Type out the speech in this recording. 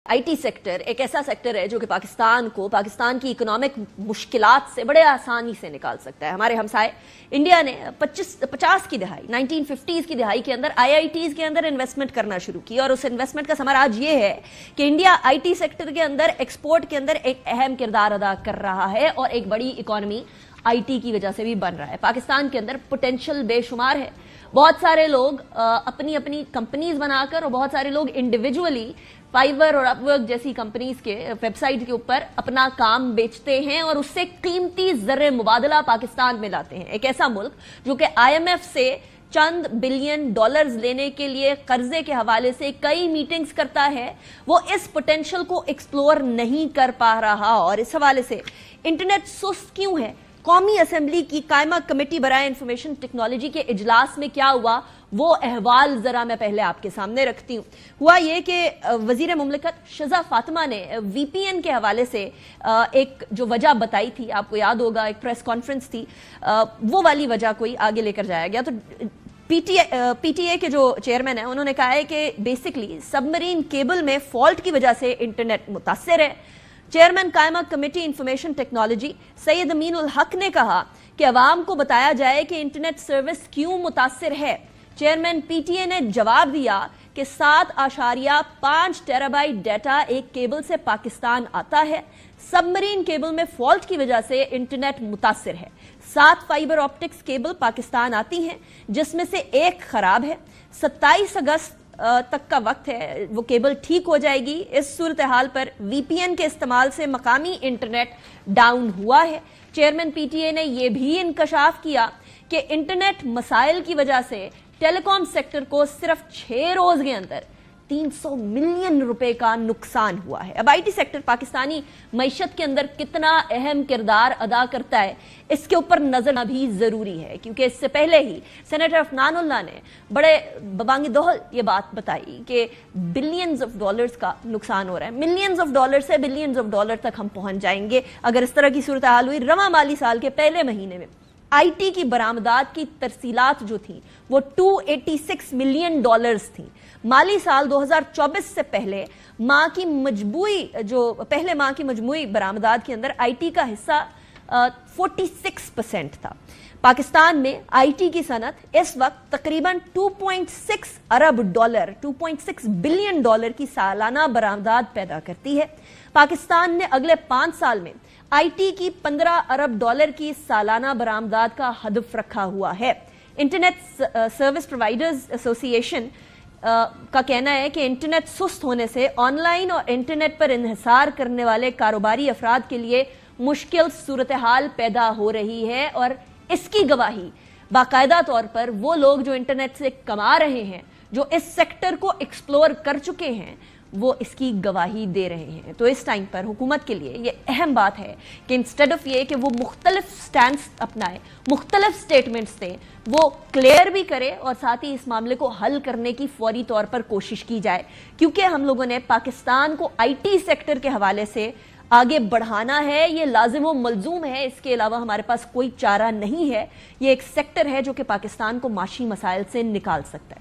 IT sector एक ऐसा sector है जो कि पाकिस्तान की इकोनॉमिक मुश्किलात से बड़े आसानी से निकाल सकता है। हमारे हमसाए इंडिया ने 50 की दहाई 1950s की दहाई के अंदर आईआईटीज के अंदर इन्वेस्टमेंट करना शुरू की और उस इन्वेस्टमेंट का समर आज ये है कि इंडिया आईटी सेक्टर के अंदर एक्सपोर्ट के अंदर एक अहम किरदार अदा कर रहा है और एक बड़ी इकोनॉमी आईटी की वजह से भी बन रहा है। पाकिस्तान के अंदर पोटेंशियल बेशुमार है। बहुत सारे लोग अपनी अपनी कंपनीज बनाकर और बहुत सारे लोग इंडिविजुअली फाइवर और अपवर्क जैसी कंपनीज के वेबसाइट के ऊपर अपना काम बेचते हैं और उससे कीमती ज़र मुबादला पाकिस्तान में लाते हैं। एक ऐसा मुल्क जो कि आईएमएफ से चंद बिलियन डॉलर्स लेने के लिए कर्जे के हवाले से कई मीटिंग्स करता है, वो इस पोटेंशियल को एक्सप्लोर नहीं कर पा रहा। और इस हवाले से इंटरनेट सुस्त क्यों है? कौमी असेंबली की कायमा कमेटी बराए इंफॉर्मेशन टेक्नोलॉजी के इजलास में क्या हुआ, वो अहवाल जरा मैं पहले आपके सामने रखती हूँ। हुआ ये कि वजीर मुमलिकत शज़ा फातिमा ने वीपीएन के हवाले से एक जो वजह बताई थी, आपको याद होगा एक प्रेस कॉन्फ्रेंस थी, वो वाली वजह कोई आगे लेकर जाया गया। तो पीटीए के जो चेयरमैन है उन्होंने कहा है कि बेसिकली सबमरीन केबल में फॉल्ट की वजह से इंटरनेट मुतासिर है। चेयरमैन कायमा कमेटी इंफॉर्मेशन टेक्नोलॉजी सैयद अमीन उल हक ने कहा कि अवाम को बताया जाए कि इंटरनेट सर्विस क्यों मुतासिर है। चेयरमैन पीटीए ने जवाब दिया कि 7.5 टेराबाइट डाटा एक केबल से पाकिस्तान आता है। सबमरीन केबल में फॉल्ट की वजह से इंटरनेट मुतासिर है। 7 फाइबर ऑप्टिक्स केबल पाकिस्तान आती हैं जिसमें से एक खराब है। 27 अगस्त तक का वक्त है, वो केबल ठीक हो जाएगी। इस सूरत हाल पर वीपीएन के इस्तेमाल से मकामी इंटरनेट डाउन हुआ है। चेयरमैन पीटीए ने यह भी इंकशाफ किया कि इंटरनेट मसाइल की वजह से टेलीकॉम सेक्टर को सिर्फ 6 रोज के अंदर 300 मिलियन रुपए का नुकसान हुआ है। अब आईटी सेक्टर पाकिस्तानी मईशत के अंदर कितना अहम किरदार अदा करता है, इसके ऊपर नजर भी जरूरी है, क्योंकि इससे पहले ही सेनेटर अफनानुल्लाह ने बड़े बबांगी दोहल ये बात बताई कि बिलियंस ऑफ डॉलर्स का नुकसान हो रहा है। मिलियंस ऑफ डॉलर से बिलियंस ऑफ डॉलर तक हम पहुंच जाएंगे अगर इस तरह की सूरत हाल हुई। रवा माली साल के पहले महीने में आईटी की बरामदात की तरसीलात जो थी वो 286 मिलियन डॉलर्स थी। माली साल 2024 से पहले पहले माह की मजमूई बरामदात के अंदर आईटी का हिस्सा 46% था। पाकिस्तान में आईटी की सनत इस वक्त तकरीबन 2.6 अरब डॉलर 2.6 बिलियन डॉलर की सालाना बरामदात पैदा करती है। पाकिस्तान ने अगले 5 साल में आईटी की 15 अरब डॉलर की सालाना बरामदात का हदफ रखा हुआ है। इंटरनेट सर्विस प्रोवाइडर्स एसोसिएशन का कहना है कि इंटरनेट सुस्त होने से ऑनलाइन और इंटरनेट पर इन्हिसार करने वाले कारोबारी अफराद के लिए मुश्किल सूरत हाल पैदा हो रही है और इसकी गवाही बाकायदा तौर पर वो लोग जो इंटरनेट से कमा रहे हैं, जो इस सेक्टर को एक्सप्लोर कर चुके हैं, वो इसकी गवाही दे रहे हैं। तो इस टाइम पर हुकूमत के लिए ये अहम बात है कि इंस्टेड ऑफ ये कि वो मुख्तलिफ स्टैंड्स अपनाए, मुख्तलिफ स्टेटमेंट्स दें, वो क्लियर भी करे और साथ ही इस मामले को हल करने की फौरी तौर पर कोशिश की जाए, क्योंकि हम लोगों ने पाकिस्तान को आईटी सेक्टर के हवाले से आगे बढ़ाना है। ये लाजिम व मलजूम है, इसके अलावा हमारे पास कोई चारा नहीं है। ये एक सेक्टर है जो कि पाकिस्तान को माशी मसाइल से निकाल सकता है।